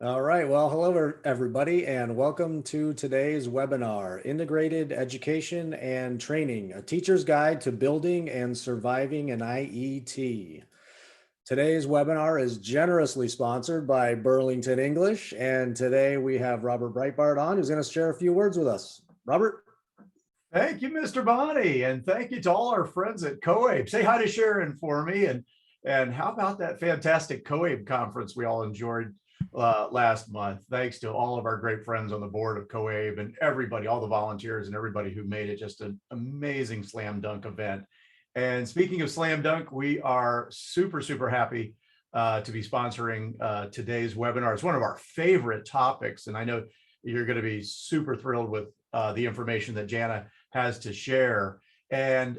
All right. Well, hello, everybody, and welcome to today's webinar, Integrated Education and Training, a teacher's guide to building and surviving an IET. Today's webinar is generously sponsored by Burlington English, and today we have Robert Breitbart on, who's going to share a few words with us. Robert? Thank you, Mr. Bonnie, and thank you to all our friends at COABE. Say hi to Sharon for me, and how about that fantastic COABE conference we all enjoyed last month? Thanks to all of our great friends on the board of COABE and everybody, all the volunteers and everybody who made it just an amazing slam dunk event. And speaking of slam dunk, we are super happy to be sponsoring today's webinar. It's one of our favorite topics, and I know you're going to be super thrilled with the information that Jana has to share. And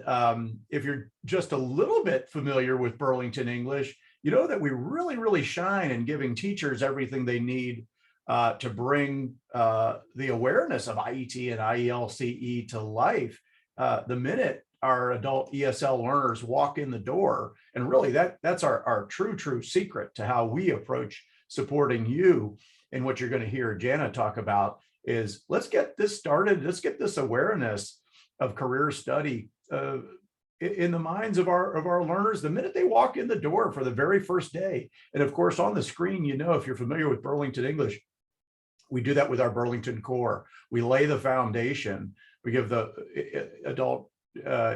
if you're just a little bit familiar with Burlington English, you know that we really shine in giving teachers everything they need to bring the awareness of IET and IELCE to life the minute our adult ESL learners walk in the door. And really that's our true secret to how we approach supporting you. And what you're going to hear Jana talk about is, let's get this started. Let's get this awareness of career study in the minds of our learners the minute they walk in the door for the very first day. And of course, on the screen, you know, if you're familiar with Burlington English, we do that with our Burlington core. We lay the foundation. We give the adult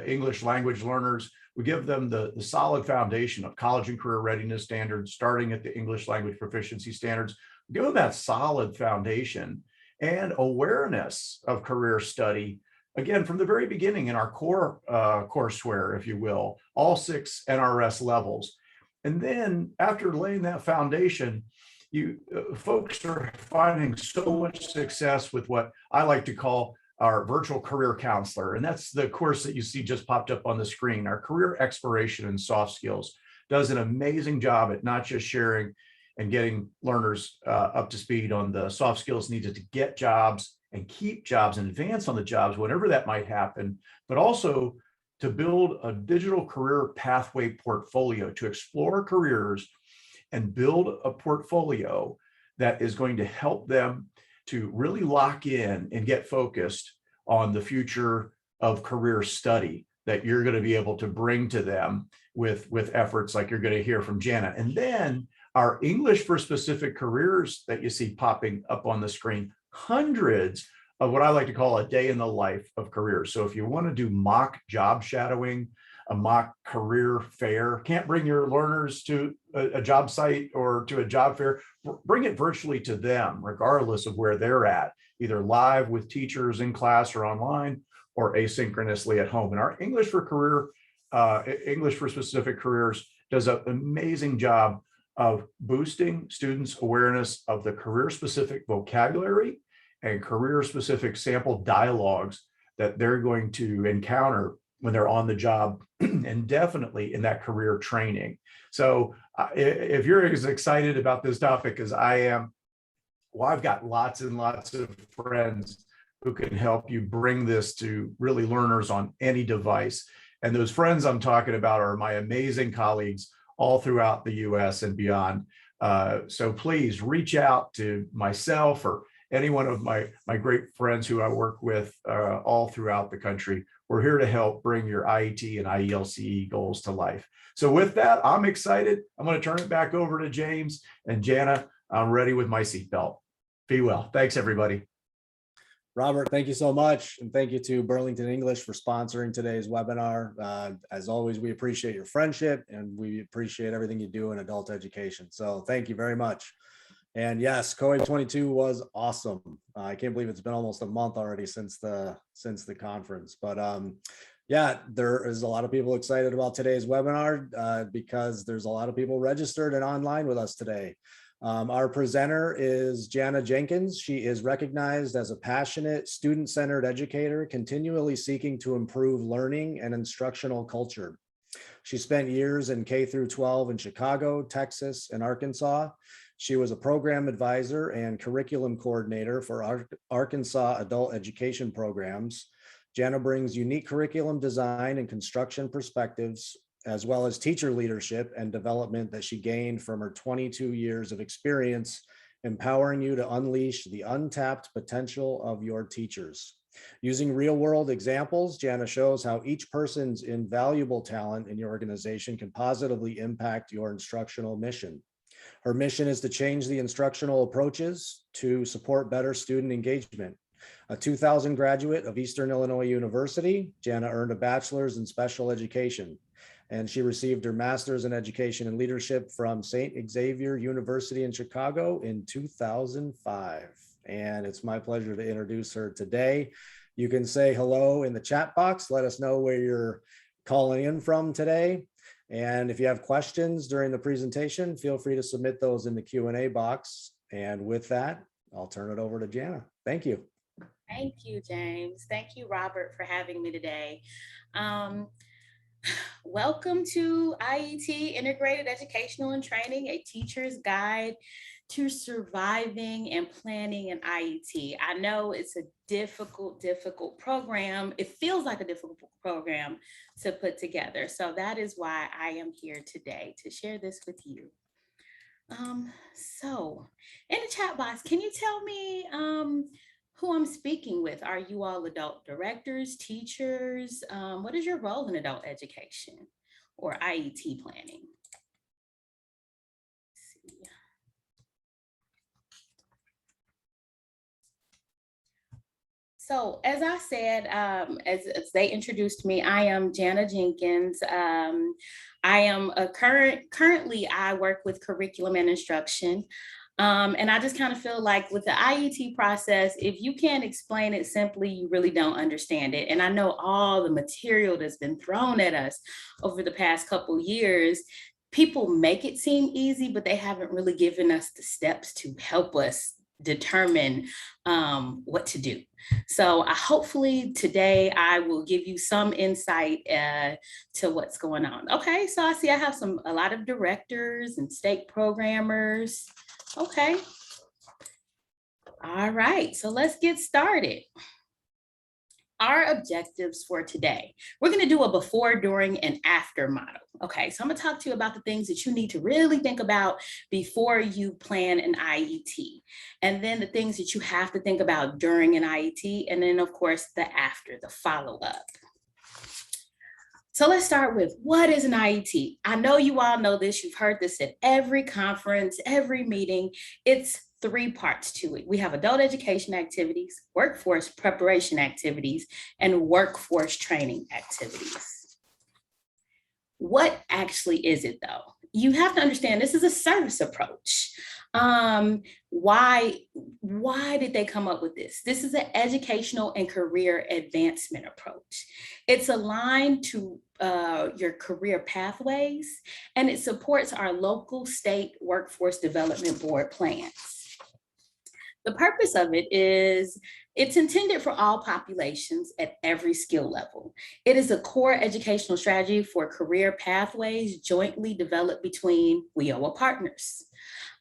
English language learners, we give them the solid foundation of college and career readiness standards, starting at the English language proficiency standards. We give them that solid foundation and awareness of career study, again, from the very beginning in our core courseware, if you will, all 6 NRS levels. And then after laying that foundation, you folks are finding so much success with what I like to call our virtual career counselor. And that's the course that you see just popped up on the screen. Our career exploration and soft skills does an amazing job at not just sharing and getting learners up to speed on the soft skills needed to get jobs and keep jobs and advance on the jobs, whenever that might happen, but also to build a digital career pathway portfolio to explore careers and build a portfolio that is going to help them to really lock in and get focused on the future of career study that you're going to be able to bring to them with efforts like you're going to hear from Jana. And then our English for specific careers that you see popping up on the screen, hundreds of what I like to call a day in the life of careers. So if you want to do mock job shadowing, a mock career fair, can't bring your learners to a job site or to a job fair, bring it virtually to them, regardless of where they're at, either live with teachers in class or online, or asynchronously at home. And our English for specific careers does an amazing job of boosting students' awareness of the career-specific vocabulary and career-specific sample dialogues that they're going to encounter when they're on the job and definitely in that career training. So if you're as excited about this topic as I am, well, I've got lots and lots of friends who can help you bring this to really learners on any device. And those friends I'm talking about are my amazing colleagues all throughout the US and beyond. So please reach out to myself or any one of my great friends who I work with all throughout the country. We're here to help bring your IET and IELCE goals to life. So with that, I'm excited. I'm going to turn it back over to James and Jana. I'm ready with my seatbelt. Be well. Thanks, everybody. Robert, thank you so much. And thank you to Burlington English for sponsoring today's webinar. As always, we appreciate your friendship and we appreciate everything you do in adult education. So thank you very much. And yes, COABE 22 was awesome. I can't believe it's been almost a month already since the conference. But yeah, there is a lot of people excited about today's webinar because there's a lot of people registered and online with us today. Our presenter is Jana Jenkins. She is recognized as a passionate, student-centered educator, continually seeking to improve learning and instructional culture. She spent years in K through 12 in Chicago, Texas, and Arkansas. She was a program advisor and curriculum coordinator for Arkansas adult education programs. Jana brings unique curriculum design and construction perspectives, as well as teacher leadership and development that she gained from her 22 years of experience empowering you to unleash the untapped potential of your teachers. Using real-world examples, Jana shows how each person's invaluable talent in your organization can positively impact your instructional mission. Her mission is to change the instructional approaches to support better student engagement. A 2000 graduate of Eastern Illinois University, Jana earned a bachelor's in special education, and she received her master's in education and leadership from St. Xavier University in Chicago in 2005. And it's my pleasure to introduce her today. You can say hello in the chat box. Let us know where you're calling in from today. And if you have questions during the presentation, feel free to submit those in the Q&A box. And with that, I'll turn it over to Jana. Thank you. Thank you, James. Thank you, Robert, for having me today. Welcome to IET, Integrated Educational and Training, a teacher's guide to surviving and planning an IET. I know it's a difficult program. It feels like a difficult program to put together. So that is why I am here today to share this with you. So in the chat box, can you tell me who I'm speaking with? Are you all adult directors, teachers? What is your role in adult education or IET planning? Let's see. So as I said, as they introduced me, I am Jana Jenkins. I am currently I work with curriculum and instruction. And I just kind of feel like with the IET process, if you can't explain it simply, you really don't understand it. And I know all the material that's been thrown at us over the past couple years, people make it seem easy, but they haven't really given us the steps to help us determine what to do. So hopefully today I will give you some insight to what's going on. Okay, so I see I have a lot of directors and state programmers. Okay. All right, so let's get started. Our objectives for today. We're going to do a before, during, and after model. Okay, so I'm going to talk to you about the things that you need to really think about before you plan an IET. And then the things that you have to think about during an IET. And then, of course, the after, the follow-up. So let's start with, what is an IET? I know you all know this. You've heard this at every conference, every meeting. It's 3 parts to it. We have adult education activities, workforce preparation activities, and workforce training activities. What actually is it though? You have to understand this is a service approach. Why did they come up with this? This is an educational and career advancement approach. It's aligned to your career pathways, and it supports our local state workforce development board plans. The purpose of it is it's intended for all populations at every skill level. It is a core educational strategy for career pathways jointly developed between WIOA partners.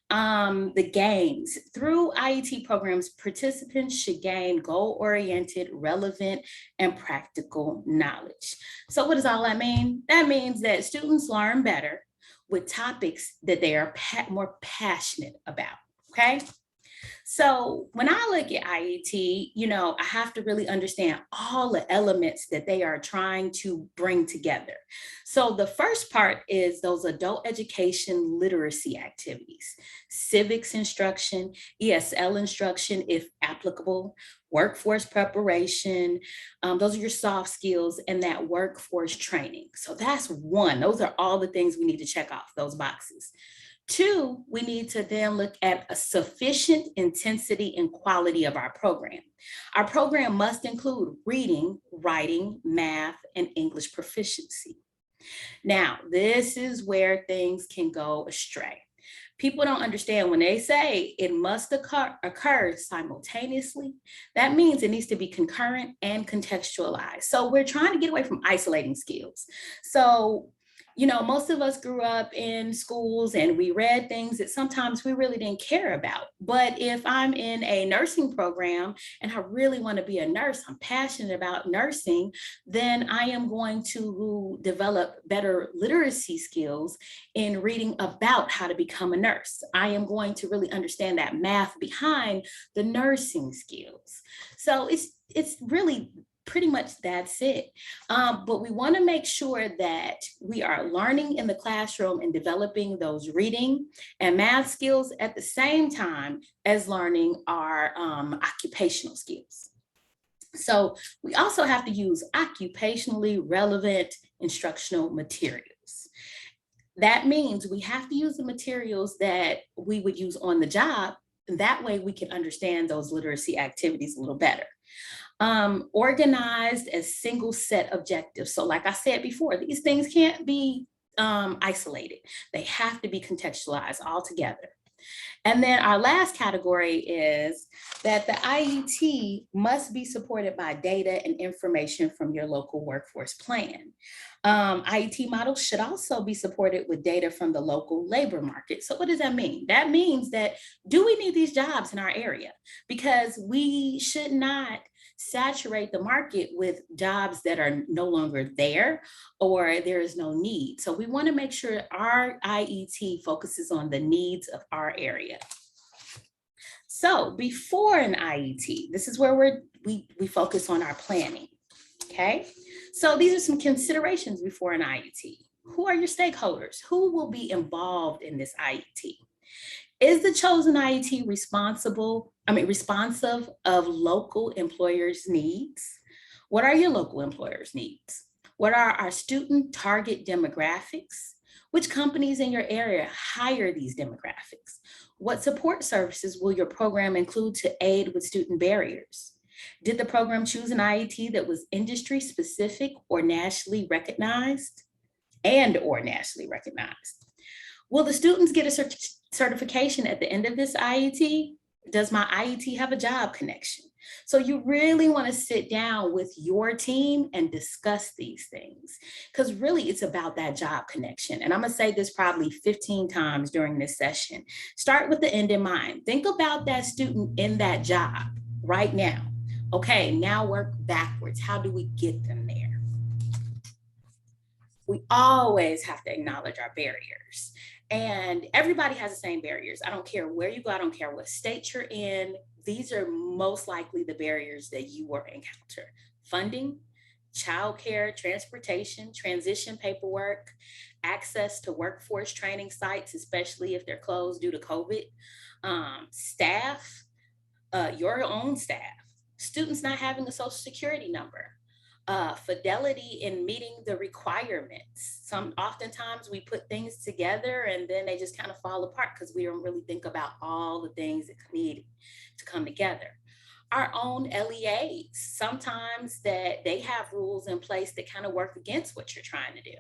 The gains. Through IET programs, participants should gain goal-oriented, relevant, and practical knowledge. So what does all that mean? That means that students learn better with topics that they are more passionate about, okay? So when I look at IET, I have to really understand all the elements that they are trying to bring together. So the first part is those adult education literacy activities, civics instruction, ESL instruction, if applicable, workforce preparation. Those are your soft skills, and that workforce training. So that's one. Those are all the things we need to check off those boxes. 2, we need to then look at a sufficient intensity and quality of our program. Our program must include reading, writing, math, and English proficiency. Now, this is where things can go astray. People don't understand when they say it must occur simultaneously. That means it needs to be concurrent and contextualized. So we're trying to get away from isolating skills. So most of us grew up in schools and we read things that sometimes we really didn't care about. But if I'm in a nursing program and I really want to be a nurse, I'm passionate about nursing, then I am going to develop better literacy skills in reading about how to become a nurse. I am going to really understand that math behind the nursing skills. So it's really pretty much that's it. But we want to make sure that we are learning in the classroom and developing those reading and math skills at the same time as learning our occupational skills. So we also have to use occupationally relevant instructional materials. That means we have to use the materials that we would use on the job. And that way we can understand those literacy activities a little better. Organized as single set objectives. So like I said before, these things can't be isolated. They have to be contextualized all together. And then our last category is that the IET must be supported by data and information from your local workforce plan. IET models should also be supported with data from the local labor market. So what does that mean? That means that, do we need these jobs in our area? Because we should not saturate the market with jobs that are no longer there or there is no need. So we want to make sure our IET focuses on the needs of our area. So before an IET, this is where we focus on our planning, okay? So these are some considerations before an IET. Who are your stakeholders? Who will be involved in this IET? Is the chosen IET responsive of local employers' needs? What are your local employers' needs? What are our student target demographics? Which companies in your area hire these demographics? What support services will your program include to aid with student barriers? Did the program choose an IET that was industry specific or nationally recognized or nationally recognized? Will the students get a certification at the end of this IET? Does my IET have a job connection? So you really want to sit down with your team and discuss these things, because really it's about that job connection. And I'm going to say this probably 15 times during this session. Start with the end in mind. Think about that student in that job right now. Okay, now work backwards. How do we get them there? We always have to acknowledge our barriers. And everybody has the same barriers. I don't care where you go. I don't care what state you're in. These are most likely the barriers that you will encounter. Funding, childcare, transportation, transition paperwork, access to workforce training sites, especially if they're closed due to COVID, staff, your own staff, students not having a social security number, fidelity in meeting the requirements. Oftentimes we put things together and then they just kind of fall apart because we don't really think about all the things that need to come together. Our own LEAs, sometimes that they have rules in place that kind of work against what you're trying to do.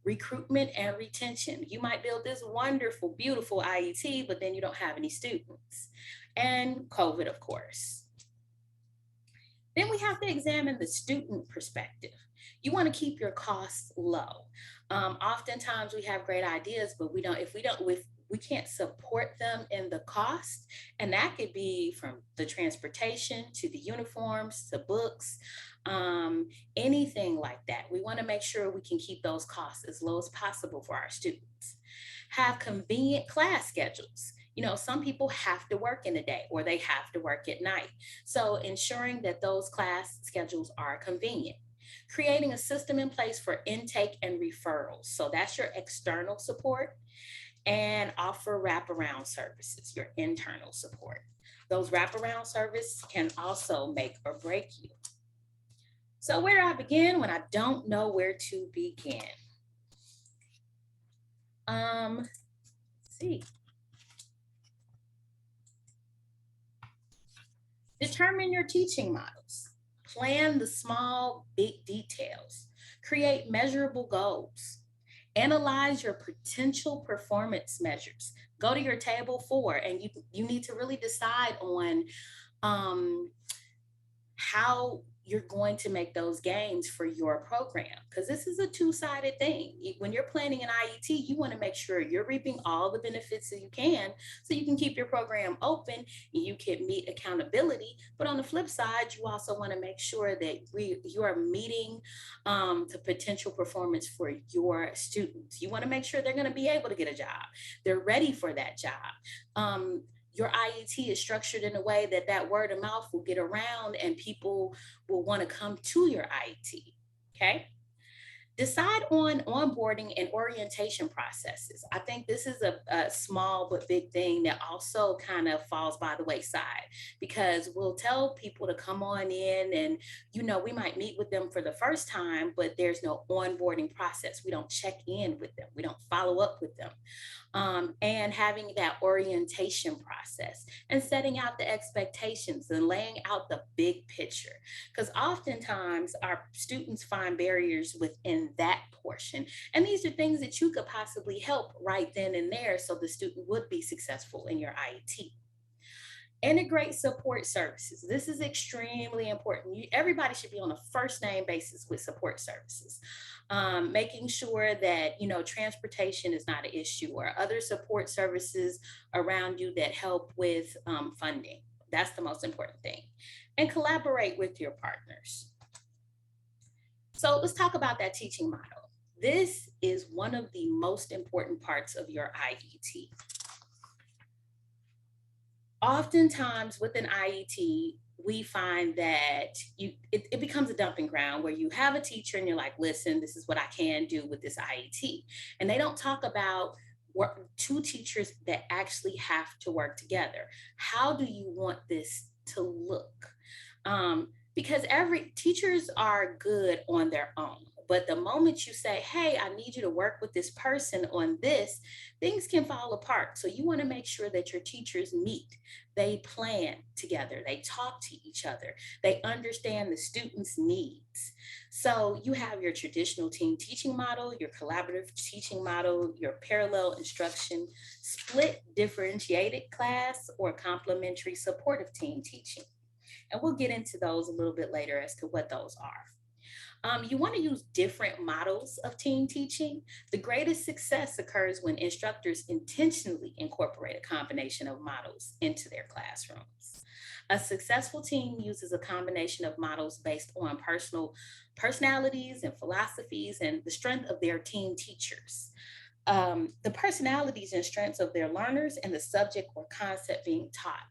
Recruitment and retention. You might build this wonderful, beautiful IET, but then you don't have any students. And COVID, of course. Then we have to examine the student perspective. You want to keep your costs low. Oftentimes we have great ideas, but we can't support them in the cost. And that could be from the transportation to the uniforms, to books, anything like that. We want to make sure we can keep those costs as low as possible for our students. Have convenient class schedules. Some people have to work in the day or they have to work at night. So ensuring that those class schedules are convenient. Creating a system in place for intake and referrals. So that's your external support. And offer wraparound services, your internal support. Those wraparound services can also make or break you. So where do I begin when I don't know where to begin? Let's see. Determine your teaching models. Plan the small, big details. Create measurable goals. Analyze your potential performance measures. Go to your table 4 and you need to really decide on how you're going to make those gains for your program, because this is a two-sided thing. When you're planning an IET, you want to make sure you're reaping all the benefits that you can so you can keep your program open and you can meet accountability. But on the flip side, you also want to make sure that you are meeting the potential performance for your students. You want to make sure they're going to be able to get a job. They're ready for that job. Your IET is structured in a way that that word of mouth will get around and people will want to come to your IET, okay? Decide on onboarding and orientation processes. I think this is a small but big thing that also kind of falls by the wayside, because we'll tell people to come on in and, we might meet with them for the first time, but there's no onboarding process. We don't check in with them. We don't follow up with them. And having that orientation process and setting out the expectations and laying out the big picture. Because oftentimes our students find barriers within that portion. And these are things that you could possibly help right then and there so the student would be successful in your IET. Integrate support services. This is extremely important. Everybody should be on a first name basis with support services. Making sure that, transportation is not an issue, or other support services around you that help with funding. That's the most important thing. And collaborate with your partners. So let's talk about that teaching model. This is one of the most important parts of your IET. Oftentimes with an IET, we find that it becomes a dumping ground where you have a teacher and you're like, listen, this is what I can do with this IET. And they don't talk about two teachers that actually have to work together. How do you want this to look? Because teachers are good on their own. But the moment you say, hey, I need you to work with this person on this, things can fall apart. So you want to make sure that your teachers meet, they plan together, they talk to each other, they understand the students' needs. So you have your traditional team teaching model, your collaborative teaching model, your parallel instruction, split differentiated class, or complementary supportive team teaching. And we'll get into those a little bit later as to what those are. You want to use different models of team teaching. The greatest success occurs when instructors intentionally incorporate a combination of models into their classrooms. A successful team uses a combination of models based on personalities and philosophies and the strength of their team teachers. The personalities and strengths of their learners and the subject or concept being taught.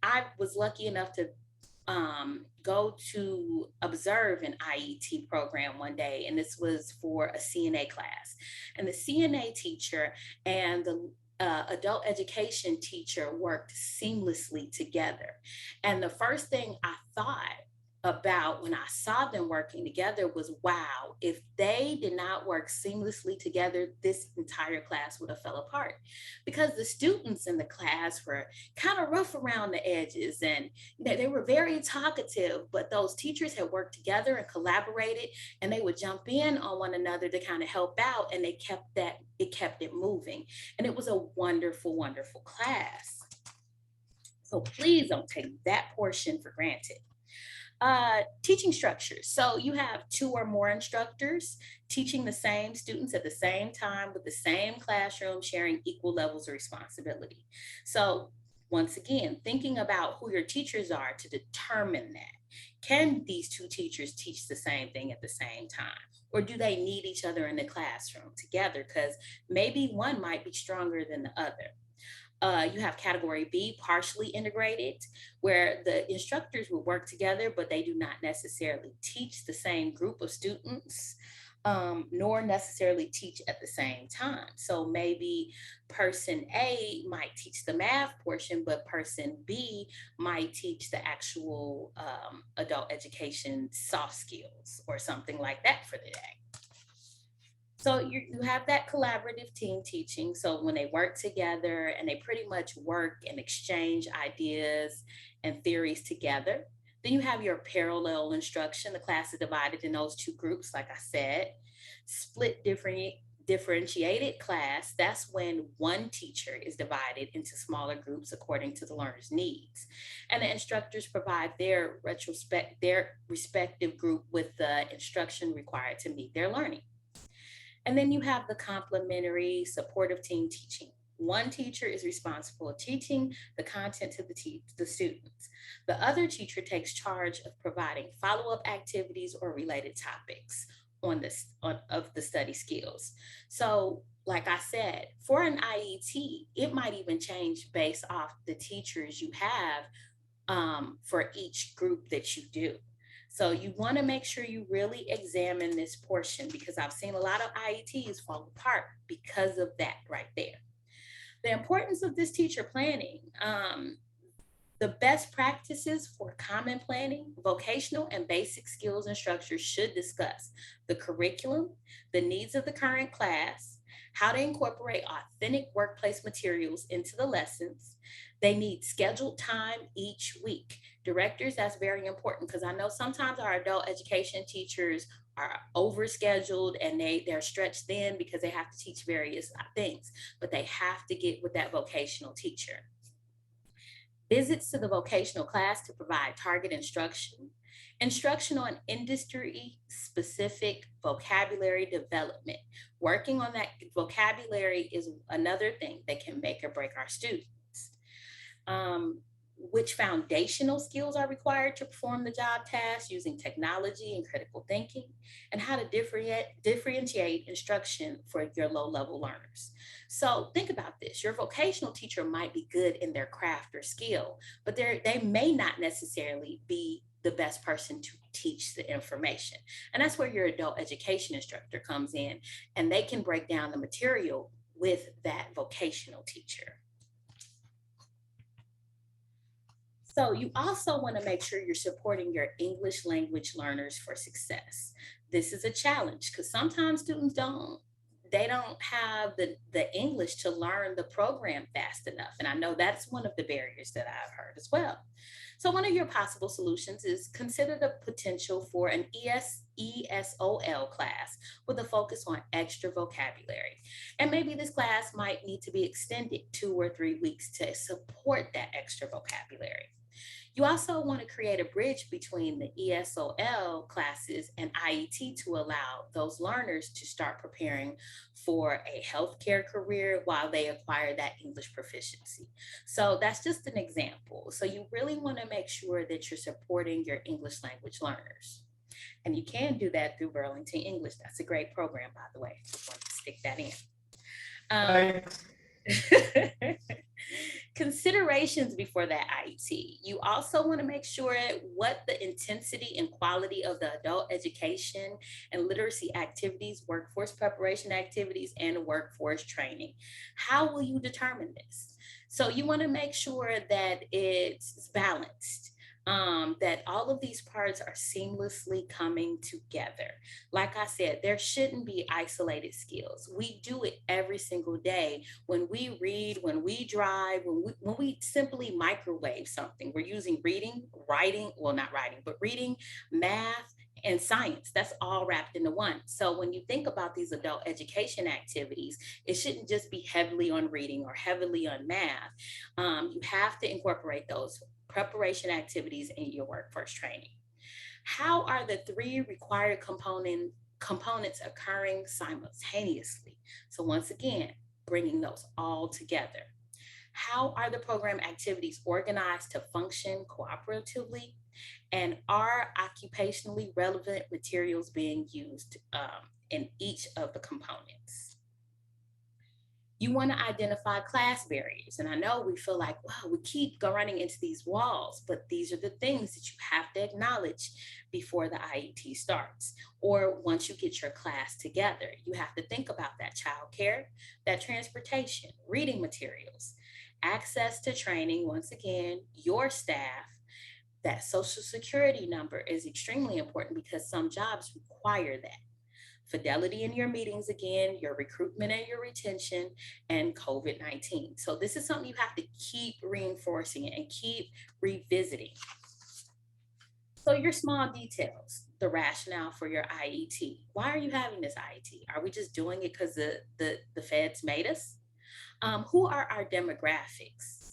I was lucky enough to go to observe an IET program one day, and this was for a CNA class. And the CNA teacher and the adult education teacher worked seamlessly together. And the first thing I thought about when I saw them working together was, wow, if they did not work seamlessly together, this entire class would have fell apart, because the students in the class were kind of rough around the edges and they were very talkative, but those teachers had worked together and collaborated, and they would jump in on one another to kind of help out, and it kept it moving. And it was a wonderful, wonderful class. So please don't take that portion for granted. Teaching structures. So you have 2 or more instructors teaching the same students at the same time with the same classroom, sharing equal levels of responsibility. So once again, thinking about who your teachers are to determine that. Can these 2 teachers teach the same thing at the same time? Or do they need each other in the classroom together? Because maybe one might be stronger than the other. You have category B, partially integrated, where the instructors will work together, but they do not necessarily teach the same group of students, nor necessarily teach at the same time. So maybe person A might teach the math portion, but person B might teach the actual adult education soft skills or something like that for the day. So you have that collaborative team teaching. So when they work together and they pretty much work and exchange ideas and theories together. Then you have your parallel instruction. The class is divided in those 2 groups, like I said. Split Differentiated class, that's when one teacher is divided into smaller groups according to the learner's needs. And the instructors provide their respective group with the instruction required to meet their learning. And then you have the complementary supportive team teaching. One teacher is responsible for teaching the content to the students. The other teacher takes charge of providing follow-up activities or related topics of the study skills. So, like I said, for an IET, it might even change based off the teachers you have for each group that you do. So you want to make sure you really examine this portion, because I've seen a lot of IETs fall apart because of that right there. The importance of this teacher planning. The best practices for common planning, vocational and basic skills instructors should discuss the curriculum, the needs of the current class, how to incorporate authentic workplace materials into the lessons. They need scheduled time each week. Directors, that's very important, because I know sometimes our adult education teachers are overscheduled and they're stretched thin because they have to teach various things, but they have to get with that vocational teacher. Visits to the vocational class to provide target instruction, instruction on industry-specific vocabulary development. Working on that vocabulary is another thing that can make or break our students. Which foundational skills are required to perform the job task using technology and critical thinking, and how to differentiate instruction for your low-level learners. So think about this. Your vocational teacher might be good in their craft or skill, but they may not necessarily be the best person to teach the information. And that's where your adult education instructor comes in, and they can break down the material with that vocational teacher. So you also want to make sure you're supporting your English language learners for success. This is a challenge because sometimes students don't have the English to learn the program fast enough. And I know that's one of the barriers that I've heard as well. So one of your possible solutions is consider the potential for an ESOL class with a focus on extra vocabulary. And maybe this class might need to be extended 2 or 3 weeks to support that extra vocabulary. You also want to create a bridge between the ESOL classes and IET to allow those learners to start preparing for a healthcare career while they acquire that English proficiency. So that's just an example. So you really want to make sure that you're supporting your English language learners. And you can do that through Burlington English. That's a great program, by the way. Just want to stick that in. Considerations before that IET. You also want to make sure what the intensity and quality of the adult education and literacy activities, workforce preparation activities, and workforce training. How will you determine this? So you want to make sure that it's balanced. That all of these parts are seamlessly coming together. Like I said, there shouldn't be isolated skills. We do it every single day. When we read, when we drive, when we simply microwave something, we're using reading, writing, well, not writing, but reading, math, and science. That's all wrapped into one. So when you think about these adult education activities, it shouldn't just be heavily on reading or heavily on math. You have to incorporate those preparation activities in your workforce training. How are the 3 required components occurring simultaneously? So once again, bringing those all together. How are the program activities organized to function cooperatively? And are occupationally relevant materials being used in each of the components? You want to identify class barriers. And I know we feel like, wow, we keep running into these walls, but these are the things that you have to acknowledge before the IET starts. Or once you get your class together, you have to think about that childcare, that transportation, reading materials, access to training, once again, your staff. That social security number is extremely important because some jobs require that. Fidelity in your meetings again, your recruitment and your retention, and COVID-19. So this is something you have to keep reinforcing and keep revisiting. So your small details, the rationale for your IET. Why are you having this IET? Are we just doing it because the feds made us? Who are our demographics?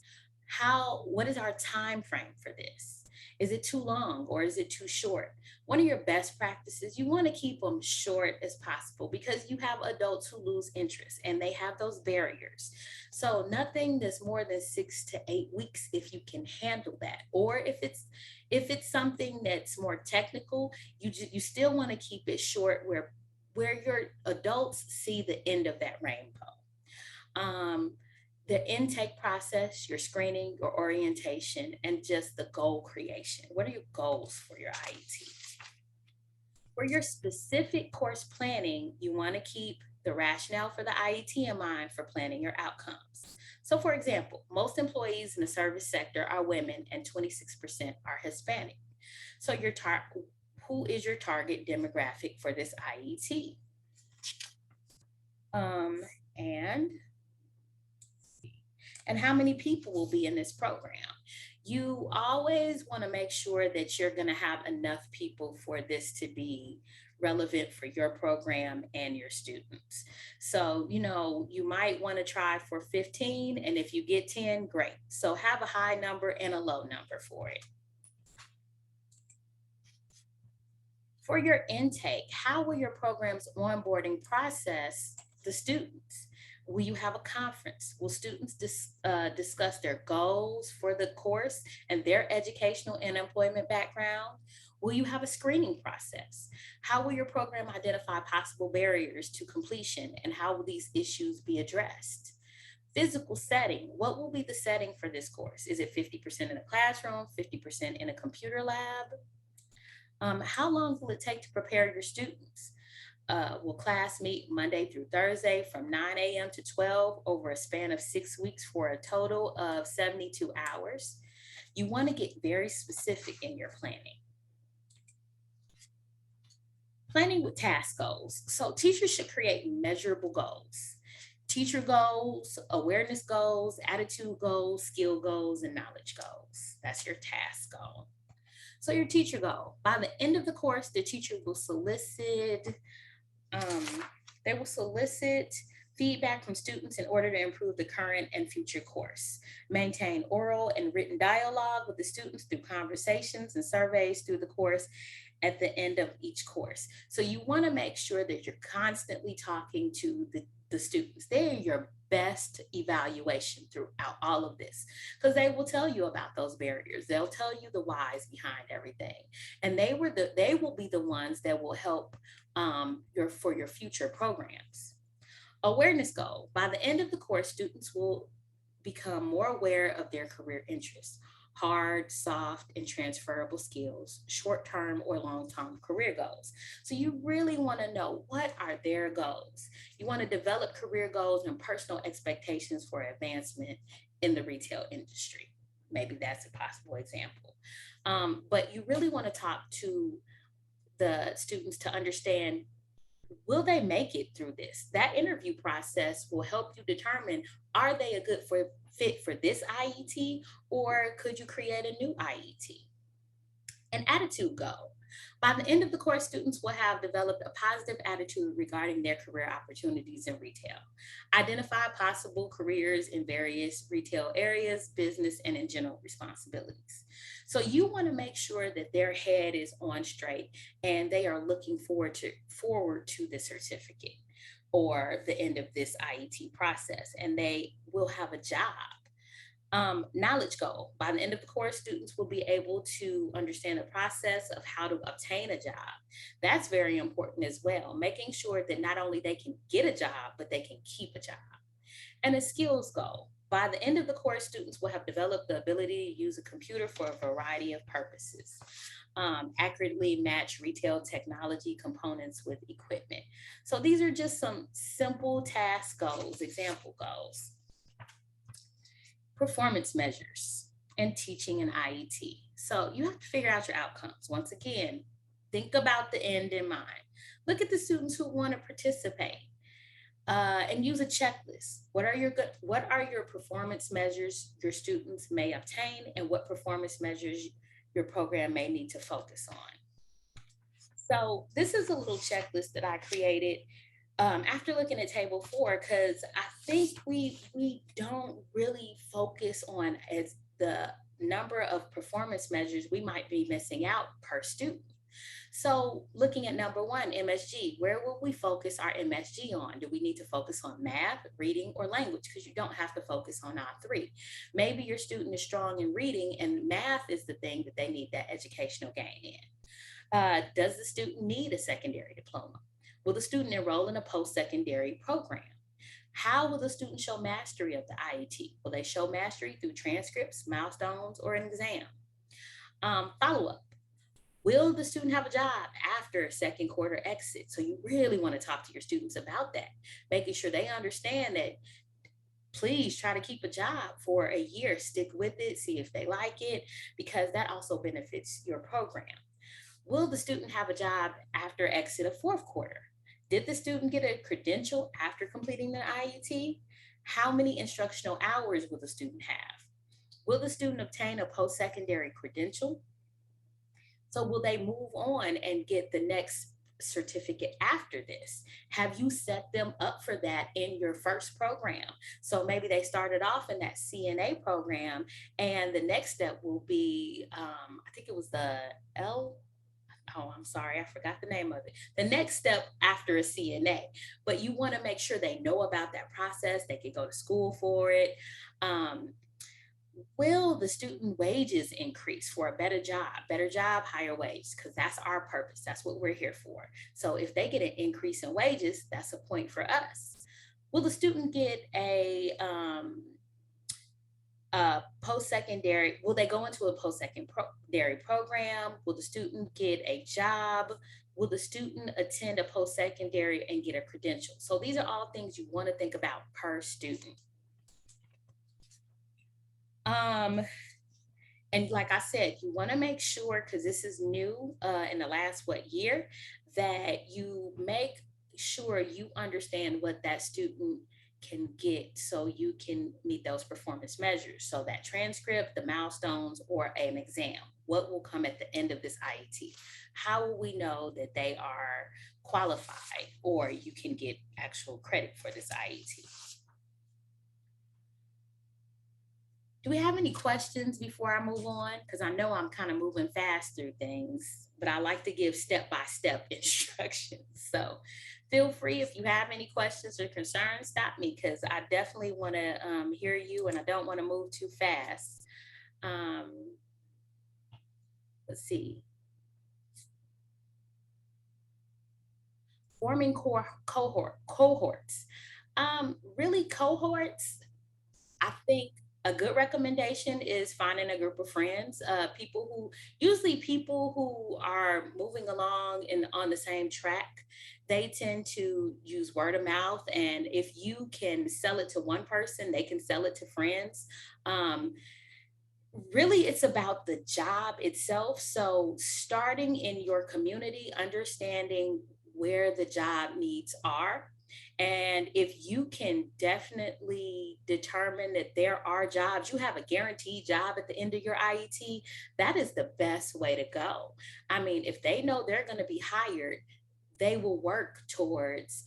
What is our time frame for this? Is it too long or is it too short? One of your best practices, you want to keep them short as possible because you have adults who lose interest and they have those barriers. So nothing that's more than 6 to 8 weeks if you can handle that. Or if it's something that's more technical, you still want to keep it short where your adults see the end of that rainbow. um, the intake process, your screening, your orientation, and just the goal creation. What are your goals for your IET? For your specific course planning, you want to keep the rationale for the IET in mind for planning your outcomes. So, for example, most employees in the service sector are women and 26% are Hispanic. So, who is your target demographic for this IET? Um, and and how many people will be in this program. You always want to make sure that you're going to have enough people for this to be relevant for your program and your students. So, you might want to try for 15, and if you get 10, great. So, have a high number and a low number for it. For your intake, how will your program's onboarding process the students? Will you have a conference? Will students discuss their goals for the course and their educational and employment background? Will you have a screening process? How will your program identify possible barriers to completion and how will these issues be addressed? Physical setting, what will be the setting for this course? Is it 50% in a classroom, 50% in a computer lab? How long will it take to prepare your students? Will class meet Monday through Thursday from 9 a.m. to 12 over a span of 6 weeks for a total of 72 hours? You want to get very specific in your planning. Planning with task goals. So teachers should create measurable goals. Teacher goals, awareness goals, attitude goals, skill goals, and knowledge goals. That's your task goal. So your teacher goal, by the end of the course, the teacher will solicit feedback from students in order to improve the current and future course. Maintain oral and written dialogue with the students through conversations and surveys through the course at the end of each course. So you want to make sure that you're constantly talking to the students. They're your best evaluation throughout all of this because they will tell you about those barriers. They'll tell you the whys behind everything. And they will be the ones that will help for your future programs. Awareness goal. By the end of the course, students will become more aware of their career interests, hard, soft, and transferable skills, short-term or long-term career goals. So you really want to know what are their goals. You want to develop career goals and personal expectations for advancement in the retail industry. Maybe that's a possible example. But you really want to talk to the students to understand, will they make it through this? That interview process will help you determine, are they a good fit for this IET or could you create a new IET? An attitude goal. By the end of the course, students will have developed a positive attitude regarding their career opportunities in retail. Identify possible careers in various retail areas, business, and in general responsibilities. So you want to make sure that their head is on straight and they are looking forward to the certificate or the end of this IET process, and they will have a job. Knowledge goal. By the end of the course, students will be able to understand the process of how to obtain a job. That's very important as well, making sure that not only they can get a job, but they can keep a job. And a skills goal. By the end of the course, students will have developed the ability to use a computer for a variety of purposes. Accurately match retail technology components with equipment. So these are just some simple task goals, example goals. Performance measures and teaching an IET. So you have to figure out your outcomes. Once again, think about the end in mind. Look at the students who want to participate and use a checklist. What are your performance measures your students may obtain, and what performance measures your program may need to focus on. So this is a little checklist that I created after looking at table 4, because I think we don't really focus on as the number of performance measures we might be missing out per student. So looking at number 1, MSG, where will we focus our MSG on? Do we need to focus on math, reading, or language? Because you don't have to focus on all 3. Maybe your student is strong in reading and math is the thing that they need that educational gain in. Does the student need a secondary diploma? Will the student enroll in a post-secondary program? How will the student show mastery of the IET? Will they show mastery through transcripts, milestones, or an exam? Follow-up. Will the student have a job after second quarter exit? So you really want to talk to your students about that, making sure they understand that please try to keep a job for a year, stick with it, see if they like it, because that also benefits your program. Will the student have a job after exit of fourth quarter? Did the student get a credential after completing their IET? How many instructional hours will the student have? Will the student obtain a post-secondary credential? So will they move on and get the next certificate after this? Have you set them up for that in your first program? So maybe they started off in that CNA program, and the next step will be, I think it was the I'm sorry, I forgot the name of it. The next step after a CNA, but you want to make sure they know about that process. They can go to school for it. Will the student wages increase for a better job, higher wage? Because that's our purpose. That's what we're here for. So if they get an increase in wages, that's a point for us. Will the student get a post-secondary, will they go into a post-secondary program? Will the student get a job? Will the student attend a post-secondary and get a credential? So these are all things you want to think about per student. And like I said, you want to make sure, because this is new in the last year, that you make sure you understand what that student can get so you can meet those performance measures. So that transcript, the milestones, or an exam, what will come at the end of this IET? How will we know that they are qualified or you can get actual credit for this IET? Do we have any questions before I move on? Because I know I'm kind of moving fast through things, but I like to give step-by-step instructions. So feel free, if you have any questions or concerns, stop me, because I definitely want to hear you and I don't want to move too fast. Let's see. Forming cohorts. Really, cohorts, I think a good recommendation is finding a group of friends, usually people who are moving along and on the same track. They tend to use word of mouth. And if you can sell it to one person, they can sell it to friends. Really, it's about the job itself. So starting in your community, understanding where the job needs are. And if you can definitely determine that there are jobs, you have a guaranteed job at the end of your IET, that is the best way to go. I mean, if they know they're going to be hired, they will work towards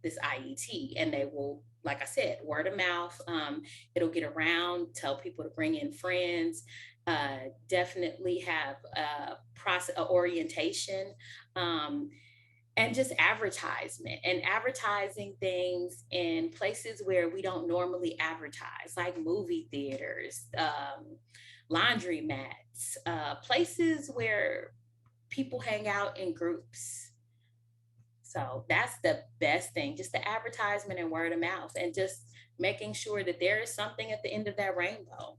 this IET, and they will, like I said, word of mouth. It'll get around, tell people to bring in friends, definitely have a orientation. And just advertisement and advertising things in places where we don't normally advertise, like movie theaters, laundry mats, places where people hang out in groups. So that's the best thing, just the advertisement and word of mouth, and just making sure that there is something at the end of that rainbow.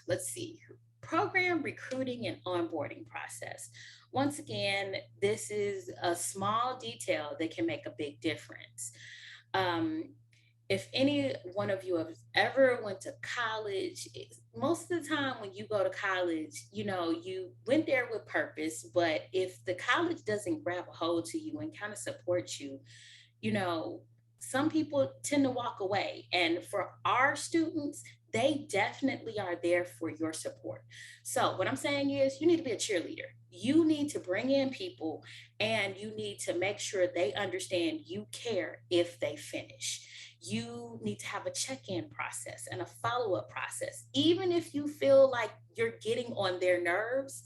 Let's see. Program recruiting and onboarding process. Once again, this is a small detail that can make a big difference. If any one of you have ever went to college, most of the time when you go to college, you went there with purpose, but if the college doesn't grab a hold to you and kind of support you, some people tend to walk away. And for our students, they definitely are there for your support. So what I'm saying is you need to be a cheerleader. You need to bring in people and you need to make sure they understand you care if they finish. You need to have a check-in process and a follow-up process. Even if you feel like you're getting on their nerves,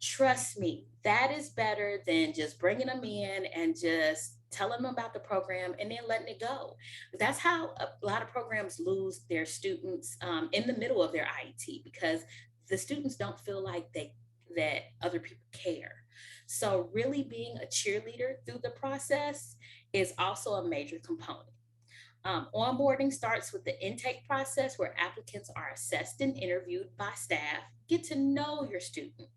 trust me, that is better than just bringing them in and just telling them about the program and then letting it go. That's how a lot of programs lose their students in the middle of their IET, because the students don't feel like that other people care. So really being a cheerleader through the process is also a major component. Onboarding starts with the intake process where applicants are assessed and interviewed by staff. Get to know your student,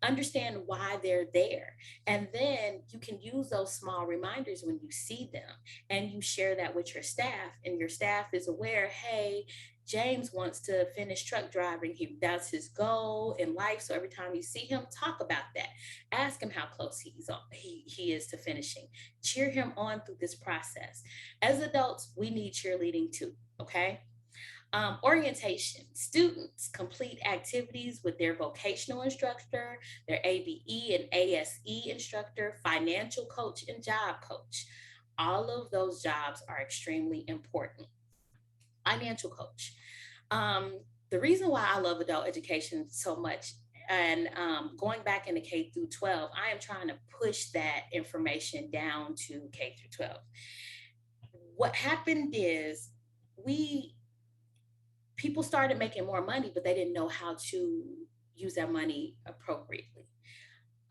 understand why they're there. And then you can use those small reminders when you see them and you share that with your staff, and your staff is aware, hey, James wants to finish truck driving. That's his goal in life. So every time you see him, talk about that. Ask him how close he is to finishing. Cheer him on through this process. As adults, we need cheerleading too, okay? Orientation. Students complete activities with their vocational instructor, their ABE and ASE instructor, financial coach, and job coach. All of those jobs are extremely important. Financial coach. The reason why I love adult education so much, and going back into K through 12, I am trying to push that information down to K through 12. What happened is people started making more money, but they didn't know how to use that money appropriately.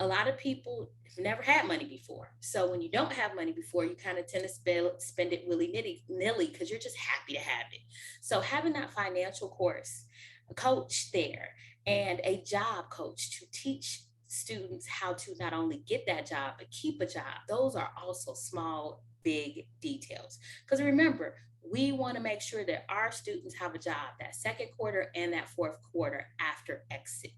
A lot of people have never had money before. So when you don't have money before, you kind of tend to spend it willy-nilly because you're just happy to have it. So having that financial course, a coach there, and a job coach to teach students how to not only get that job, but keep a job. Those are also small, big details. Because remember, we want to make sure that our students have a job that second quarter and that fourth quarter after exit.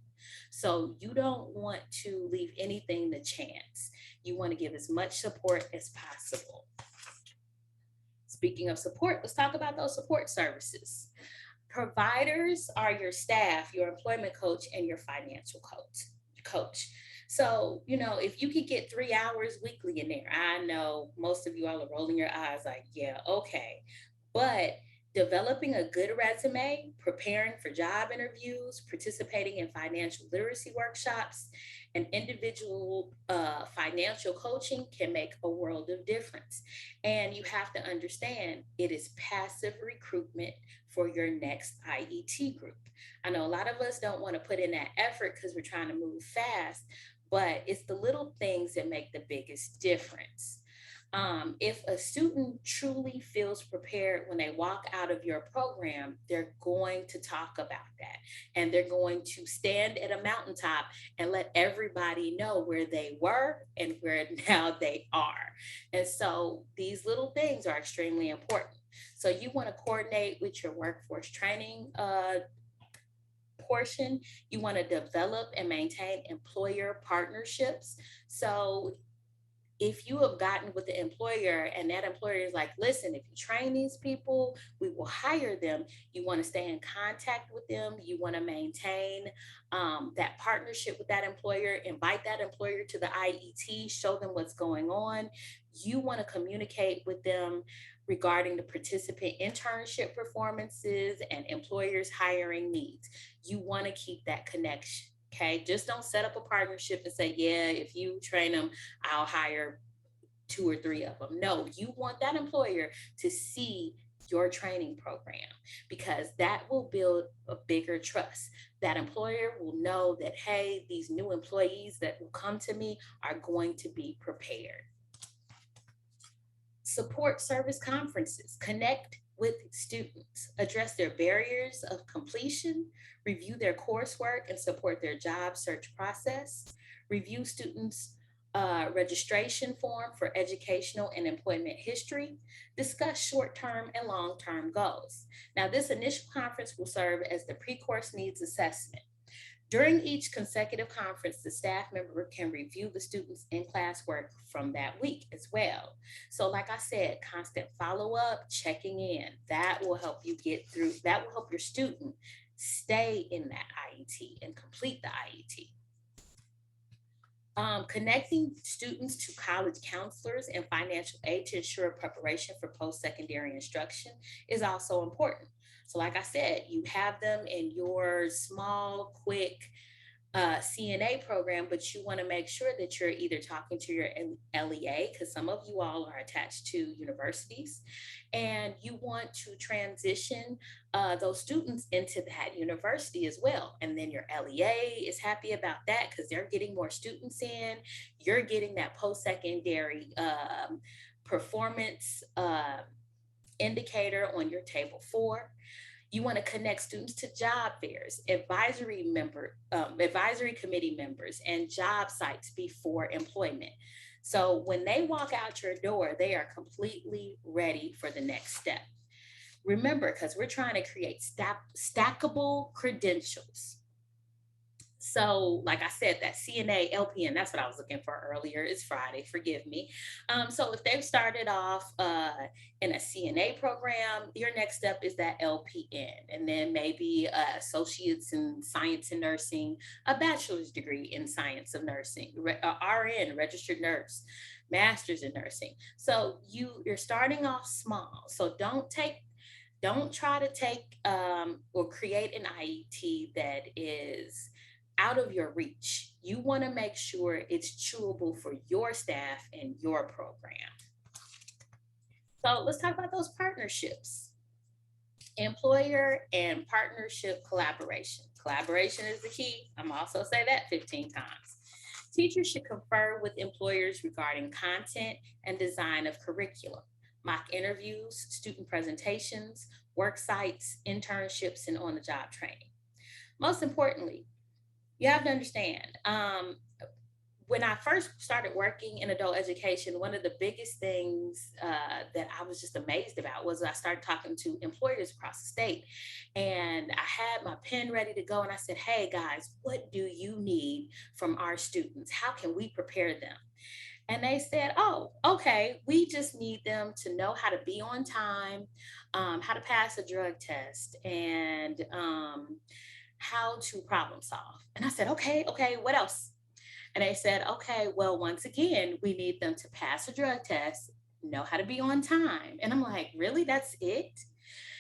So you don't want to leave anything to chance. You want to give as much support as possible. Speaking of support, let's talk about those support services. Providers are your staff, your employment coach, and your financial coach. So, if you could get 3 hours weekly in there, I know most of you all are rolling your eyes like, yeah, okay. But developing a good resume, preparing for job interviews, participating in financial literacy workshops, and individual financial coaching can make a world of difference. And you have to understand it is passive recruitment for your next IET group. I know a lot of us don't want to put in that effort because we're trying to move fast, but it's the little things that make the biggest difference. If a student truly feels prepared when they walk out of your program, they're going to talk about that. And they're going to stand at a mountaintop and let everybody know where they were and where now they are. And so these little things are extremely important. So you want to coordinate with your workforce training portion. You want to develop and maintain employer partnerships. So if you have gotten with the employer and that employer is like, listen, if you train these people, we will hire them. You want to stay in contact with them. You want to maintain that partnership with that employer, invite that employer to the IET, show them what's going on. You want to communicate with them regarding the participant internship performances and employers' hiring needs. You want to keep that connection. Okay, just don't set up a partnership and say, yeah, if you train them, I'll hire 2 or 3 of them. No, you want that employer to see your training program because that will build a bigger trust. That employer will know that, hey, these new employees that will come to me are going to be prepared. Support service conferences, connect with students, address their barriers of completion, review their coursework and support their job search process, review students' registration form for educational and employment history, discuss short-term and long-term goals. Now, this initial conference will serve as the pre-course needs assessment. During each consecutive conference, the staff member can review the students' in-class work from that week as well. So like I said, constant follow-up, checking in, that will help you get through, that will help your student stay in that IET and complete the IET. Connecting students to college counselors and financial aid to ensure preparation for post-secondary instruction is also important. So like I said, you have them in your small, quick CNA program, but you want to make sure that you're either talking to your LEA, because some of you all are attached to universities, and you want to transition those students into that university as well. And then your LEA is happy about that because they're getting more students in, you're getting that post-secondary performance indicator on your table 4. You want to connect students to job fairs, advisory committee members, and job sites before employment. So when they walk out your door, they are completely ready for the next step. Remember, because we're trying to create stackable credentials. So like I said, that CNA, LPN, that's what I was looking for earlier. It's Friday, forgive me. So if they've started off in a CNA program, your next step is that LPN, and then maybe associates in science and nursing, a bachelor's degree in science of nursing, RN, registered nurse, master's in nursing. So you're starting off small. So don't try to take or create an IET that is out of your reach. You want to make sure it's chewable for your staff and your program. So let's talk about those partnerships. Employer and partnership collaboration. Collaboration is the key. I'm also say that 15 times. Teachers should confer with employers regarding content and design of curriculum, mock interviews, student presentations, work sites, internships, and on-the-job training. Most importantly, you have to understand, when I first started working in adult education, one of the biggest things that I was just amazed about was I started talking to employers across the state. And I had my pen ready to go and I said, hey guys, what do you need from our students? How can we prepare them? And they said, oh, okay, we just need them to know how to be on time, how to pass a drug test, and how to problem solve. And I said, okay, what else? And they said, okay, well, once again, we need them to pass a drug test, know how to be on time. And I'm like, really? That's it?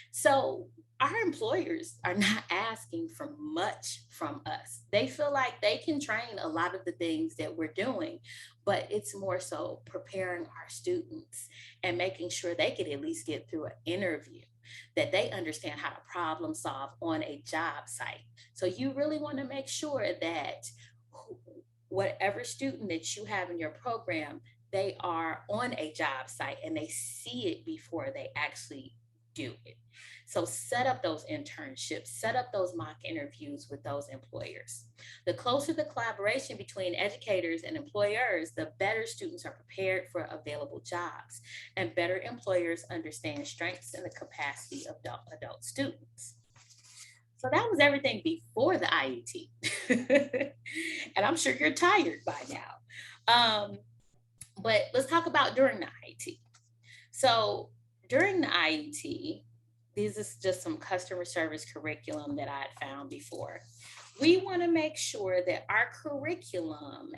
So our employers are not asking for much from us. They feel like they can train a lot of the things that we're doing, but it's more so preparing our students and making sure they could at least get through an interview, that they understand how to problem solve on a job site. So you really want to make sure that whatever student that you have in your program, they are on a job site and they see it before they actually do it. So set up those internships, set up those mock interviews with those employers. The closer the collaboration between educators and employers, the better students are prepared for available jobs, and better employers understand strengths and the capacity of adult students. So that was everything before the IET. And I'm sure you're tired by now. But let's talk about during the IET. So during the IET, this is just some customer service curriculum that I had found before. We want to make sure that our curriculum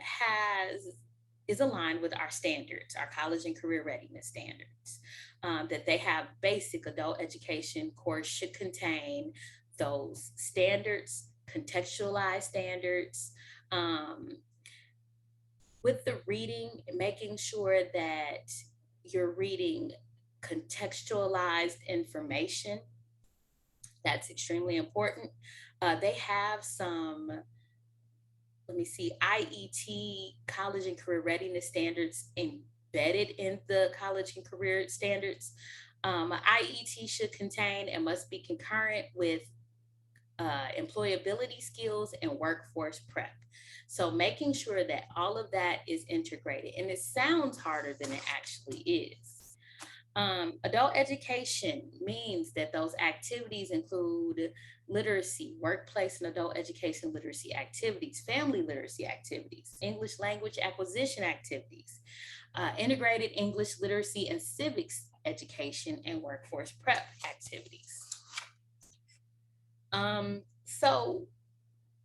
is aligned with our standards, our college and career readiness standards, that they have basic adult education course should contain those standards, contextualized standards, with the reading, making sure that you're reading contextualized information. That's extremely important. They have some, let me see, IET, college and career readiness standards embedded in the college and career standards. IET should contain and must be concurrent with employability skills and workforce prep. So making sure that all of that is integrated, and it sounds harder than it actually is. Adult education means that those activities include literacy, workplace and adult education literacy activities, family literacy activities, English language acquisition activities, integrated English literacy and civics education, and workforce prep activities. So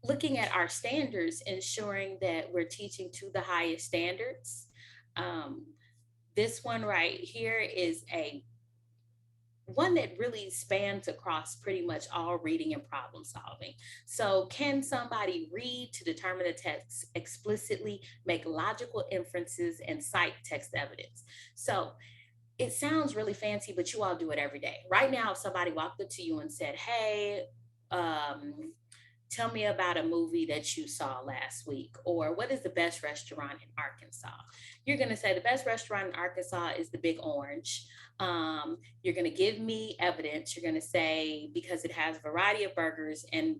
looking at our standards, ensuring that we're teaching to the highest standards. Um, this one right here is a one that really spans across pretty much all reading and problem solving. So, can somebody read to determine the text explicitly, make logical inferences, and cite text evidence? So, it sounds really fancy, but you all do it every day. Right now, if somebody walked up to you and said, "Hey, um, tell me about a movie that you saw last week," or "what is the best restaurant in Arkansas?" You're going to say the best restaurant in Arkansas is the Big Orange. You're going to give me evidence. You're going to say because it has a variety of burgers and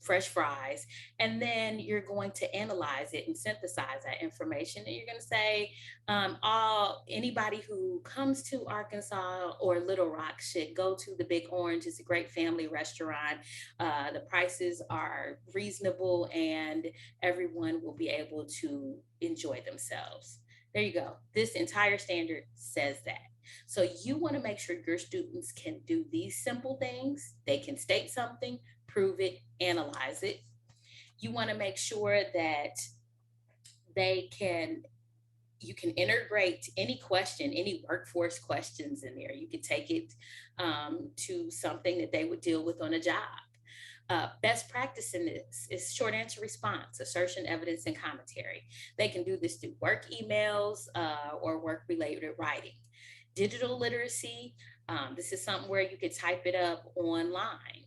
fresh fries, and then you're going to analyze it and synthesize that information, and you're going to say all anybody who comes to Arkansas or Little Rock should go to the Big Orange. It's a great family restaurant. The prices are reasonable and everyone will be able to enjoy themselves. There you go. This entire standard says that. So you want to make sure your students can do these simple things. They can state something, prove it, analyze it. You want to make sure that you can integrate any question, any workforce questions in there. You could take it to something that they would deal with on a job. Best practice in this is short answer response, assertion, evidence, and commentary. They can do this through work emails or work related writing. Digital literacy, this is something where you could type it up online.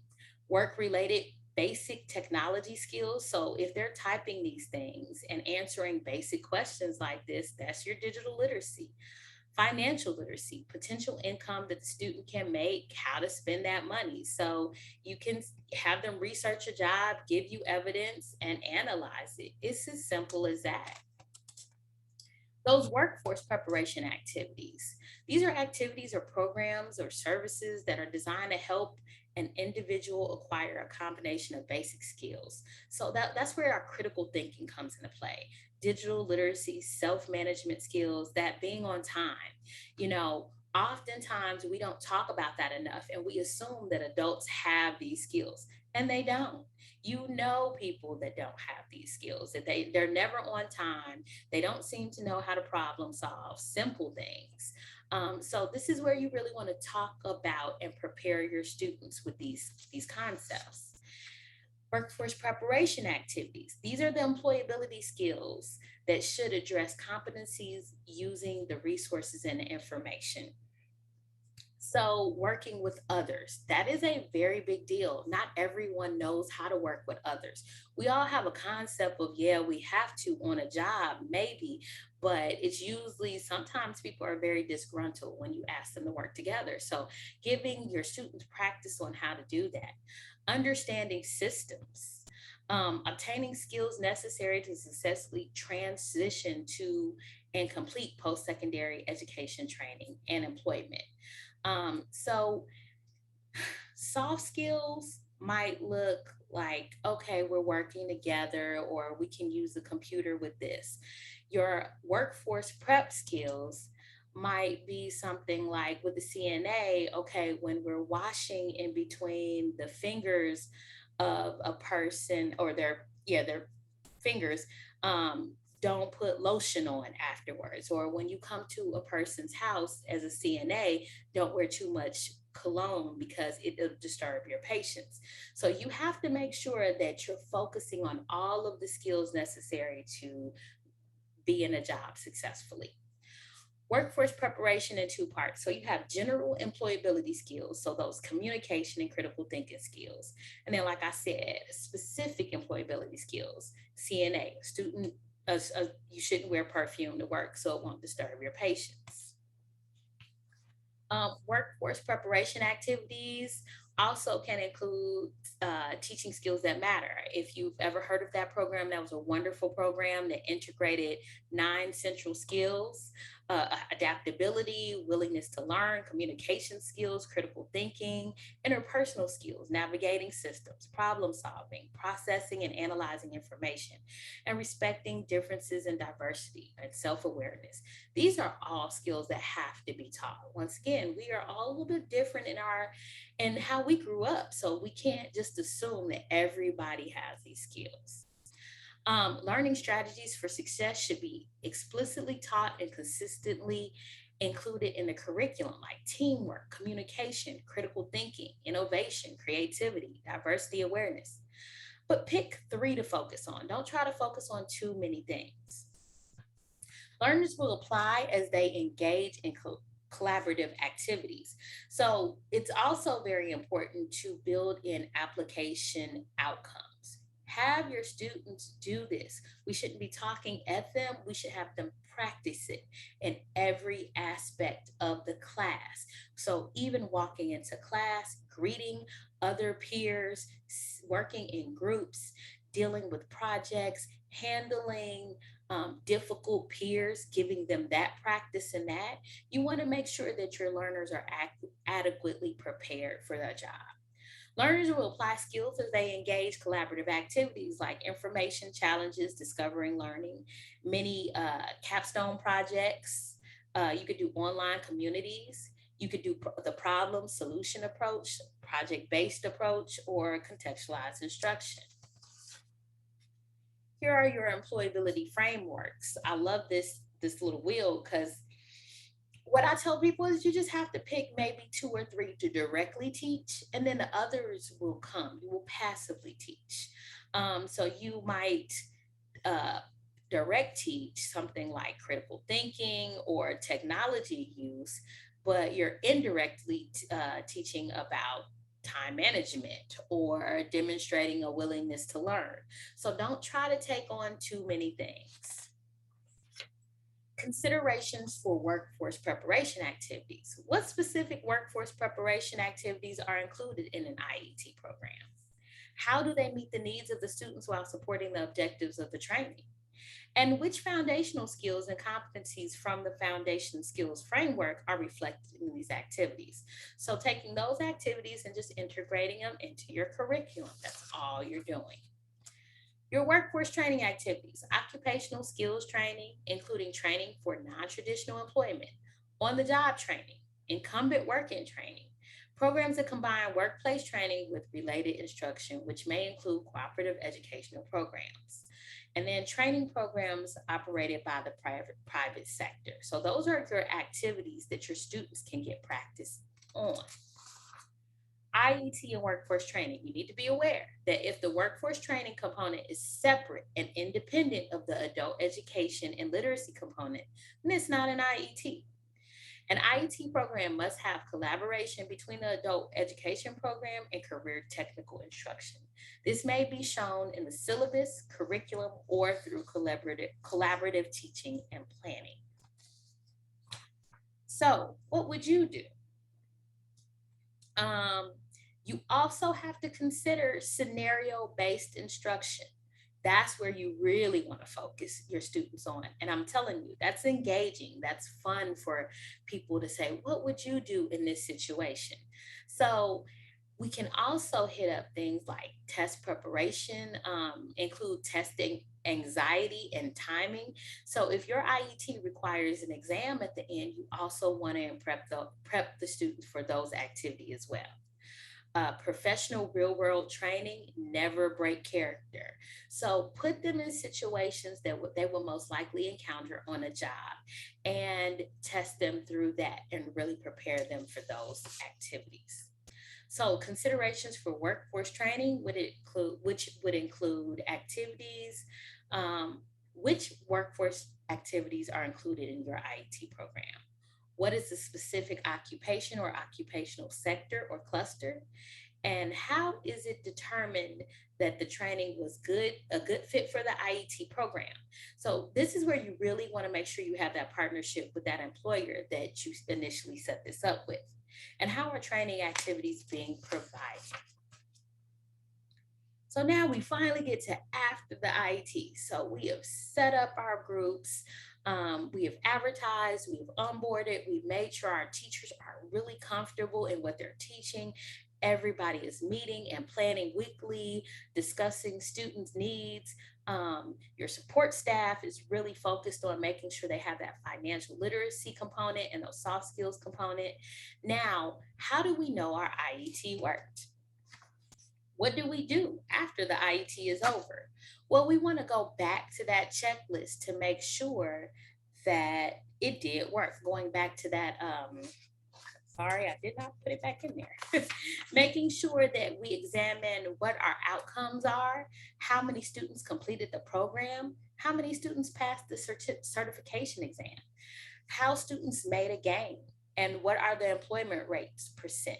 Work related basic technology skills. So if they're typing these things and answering basic questions like this, that's your digital literacy. Financial literacy, potential income that the student can make, how to spend that money. So you can have them research a job, give you evidence, and analyze it. It's as simple as that. Those workforce preparation activities. These are activities or programs or services that are designed to help an individual acquire a combination of basic skills. So that's where our critical thinking comes into play. Digital literacy, self-management skills, that being on time. You know, oftentimes we don't talk about that enough and we assume that adults have these skills and they don't. You know people that don't have these skills, that they're never on time, they don't seem to know how to problem solve simple things. So this is where you really want to talk about and prepare your students with these concepts. Workforce preparation activities. These are the employability skills that should address competencies using the resources and the information. So, working with others, that is a very big deal. Not everyone knows how to work with others. We all have a concept of, yeah, we have to on a job, maybe, but it's usually sometimes people are very disgruntled when you ask them to work together. So, giving your students practice on how to do that, understanding systems. Obtaining skills necessary to successfully transition to and complete post secondary education training and employment. So soft skills might look like, okay, we're working together, or we can use the computer with this. Your workforce prep skills might be something like with the CNA, okay, when we're washing in between the fingers of a person or their fingers, don't put lotion on afterwards. Or when you come to a person's house as a CNA, don't wear too much cologne because it'll disturb your patients. So you have to make sure that you're focusing on all of the skills necessary to be in a job successfully. Workforce preparation in two parts. So you have general employability skills, so those communication and critical thinking skills. And then, like I said, specific employability skills, CNA, student, you shouldn't wear perfume to work so it won't disturb your patients. Workforce preparation activities also can include teaching skills that matter. If you've ever heard of that program, that was a wonderful program that integrated 9 central skills. adaptability, willingness to learn, communication skills, critical thinking, interpersonal skills, navigating systems, problem solving, processing and analyzing information, and respecting differences in diversity and self-awareness. These are all skills that have to be taught. Once again, we are all a little bit different in how we grew up. So we can't just assume that everybody has these skills. Learning strategies for success should be explicitly taught and consistently included in the curriculum, like teamwork, communication, critical thinking, innovation, creativity, diversity awareness. But pick three to focus on. Don't try to focus on too many things. Learners will apply as they engage in collaborative activities. So it's also very important to build in application outcomes. Have your students do this. We shouldn't be talking at them, we should have them practice it in every aspect of the class. So even walking into class, greeting other peers, working in groups, dealing with projects, handling difficult peers, giving them that practice and that, you want to make sure that your learners are adequately prepared for their job. Learners will apply skills as they engage collaborative activities like information challenges, discovering learning, many capstone projects. You could do online communities. You could do the problem solution approach, project-based approach, or contextualized instruction. Here are your employability frameworks. I love this little wheel because what I tell people is you just have to pick maybe two or three to directly teach, and then the others will come. You will passively teach. So you might uh, direct teach something like critical thinking or technology use, but you're indirectly teaching about time management or demonstrating a willingness to learn. So don't try to take on too many things. Considerations for workforce preparation activities. What specific workforce preparation activities are included in an IET program? How do they meet the needs of the students while supporting the objectives of the training? And which foundational skills and competencies from the foundation skills framework are reflected in these activities? So taking those activities and just integrating them into your curriculum, that's all you're doing. Your workforce training activities, occupational skills training, including training for non-traditional employment, on-the-job training, incumbent work-in training, programs that combine workplace training with related instruction, which may include cooperative educational programs. And then training programs operated by the private sector. So those are your activities that your students can get practice on. IET and workforce training, you need to be aware that if the workforce training component is separate and independent of the adult education and literacy component, then it's not an IET. An IET program must have collaboration between the adult education program and career technical instruction. This may be shown in the syllabus, curriculum, or through collaborative teaching and planning. So what would you do? You also have to consider scenario-based instruction. That's where you really want to focus your students on. And I'm telling you, that's engaging. That's fun for people to say, what would you do in this situation? So we can also hit up things like test preparation, include testing anxiety and timing. So if your IET requires an exam at the end, you also want to prep the students for those activities as well. Professional real world training, never break character. So put them in situations that they will most likely encounter on a job and test them through that and really prepare them for those activities. So considerations for workforce training which would include activities, which workforce activities are included in your IET program? What is the specific occupation or occupational sector or cluster? And how is it determined that the training was a good fit for the IET program? So this is where you really want to make sure you have that partnership with that employer that you initially set this up with. And how are training activities being provided? So now we finally get to after the IET. So we have set up our groups. We have advertised, we've onboarded, we've made sure our teachers are really comfortable in what they're teaching. Everybody is meeting and planning weekly, discussing students' needs. Your support staff is really focused on making sure they have that financial literacy component and those soft skills component. Now, how do we know our IET worked? What do we do after the IET is over? Well, we want to go back to that checklist to make sure that it did work. Going back to that, sorry, I did not put it back in there. Making sure that we examine what our outcomes are, how many students completed the program, how many students passed the certification exam, how students made a gain, and what are the employment rates percent.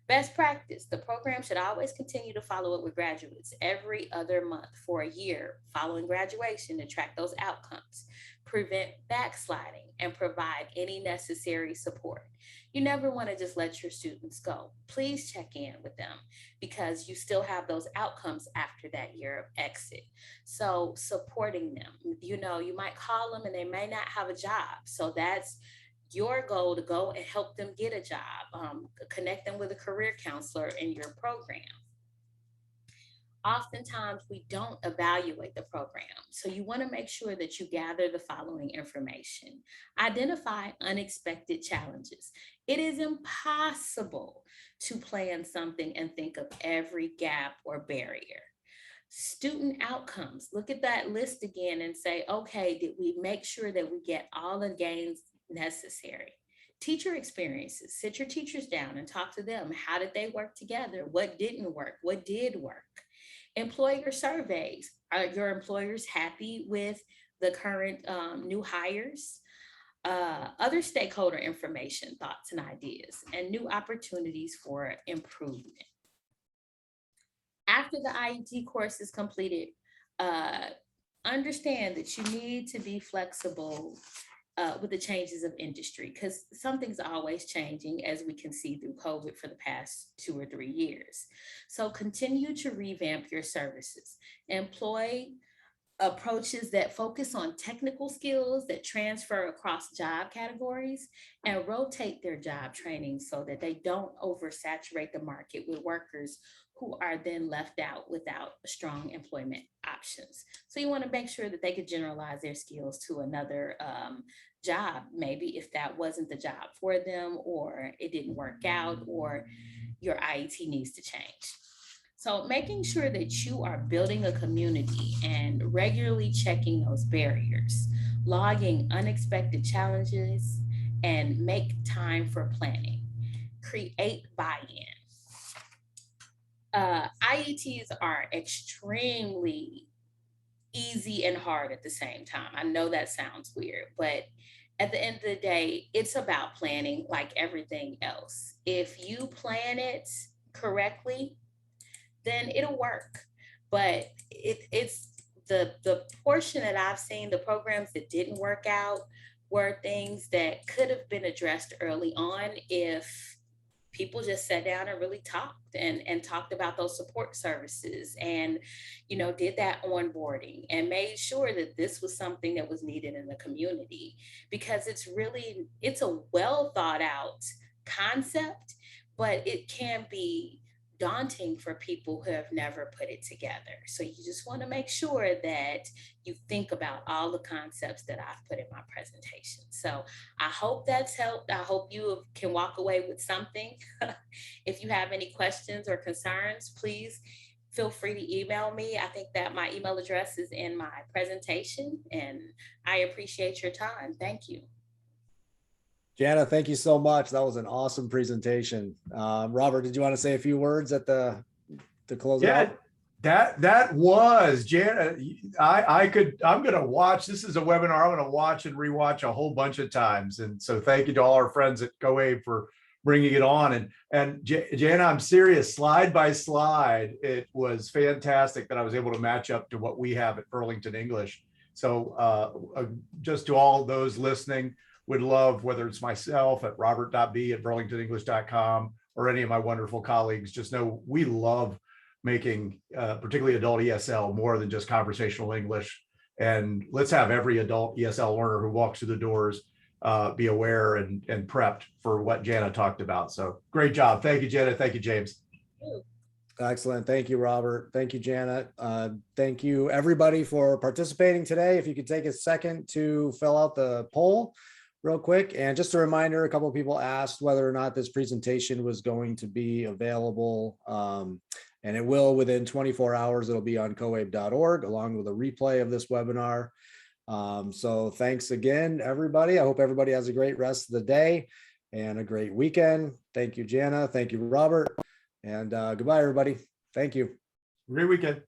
Best practice, the program should always continue to follow up with graduates every other month for a year following graduation to track those outcomes, prevent backsliding, and provide any necessary support. You never want to just let your students go. Please check in with them because you still have those outcomes after that year of exit. So supporting them, you might call them and they may not have a job. So that's your goal, to go and help them get a job, connect them with a career counselor in your program. Oftentimes we don't evaluate the program. So you want to make sure that you gather the following information. Identify unexpected challenges. It is impossible to plan something and think of every gap or barrier. Student outcomes, look at that list again and say, okay, did we make sure that we get all the gains necessary? Teacher experiences, sit your teachers down and talk to them. How did they work together? What didn't work? What did work? Employer surveys, are your employers happy with the current new hires? Other stakeholder information, thoughts and ideas, and new opportunities for improvement. After the IET course is completed, understand that you need to be flexible with the changes of industry, because something's always changing, as we can see through COVID for the past 2 or 3 years. So continue to revamp your services. Employ approaches that focus on technical skills that transfer across job categories, and rotate their job training so that they don't oversaturate the market with workers who are then left out without strong employment options. So you want to make sure that they could generalize their skills to another job, maybe if that wasn't the job for them, or it didn't work out, or your IET needs to change. So making sure that you are building a community and regularly checking those barriers, logging unexpected challenges, and make time for planning. Create buy-in. IETs are extremely easy and hard at the same time. I know that sounds weird, but at the end of the day, it's about planning like everything else. If you plan it correctly, then it'll work. But it's the portion that I've seen, the programs that didn't work out were things that could have been addressed early on if people just sat down and really talked and talked about those support services, and did that onboarding and made sure that this was something that was needed in the community, because it's a well thought out concept, but it can be daunting for people who have never put it together. So you just want to make sure that you think about all the concepts that I've put in my presentation. So I hope that's helped. I hope you can walk away with something. If you have any questions or concerns, please feel free to email me. I think that my email address is in my presentation, and I appreciate your time. Thank you. Jana, thank you so much. That was an awesome presentation. Robert, did you want to say a few words to close it out? That was Jana. I'm going to watch. This is a webinar I'm going to watch and rewatch a whole bunch of times. And so thank you to all our friends at COABE for bringing it on. And Jana, I'm serious, slide by slide. It was fantastic that I was able to match up to what we have at Burlington English. So just to all those listening, would love, whether it's myself at robert.b@burlingtonenglish.com or any of my wonderful colleagues, just know we love making particularly adult ESL more than just conversational English. And let's have every adult ESL learner who walks through the doors be aware and prepped for what Jana talked about. So great job. Thank you, Jana. Thank you, James. Excellent. Thank you, Robert. Thank you, Janet. Thank you, everybody, for participating today. If you could take a second to fill out the poll real quick. And just a reminder, a couple of people asked whether or not this presentation was going to be available. And it will within 24 hours. It'll be on coabe.org along with a replay of this webinar. So thanks again, everybody. I hope everybody has a great rest of the day and a great weekend. Thank you, Jana. Thank you, Robert. And goodbye, everybody. Thank you. Great weekend.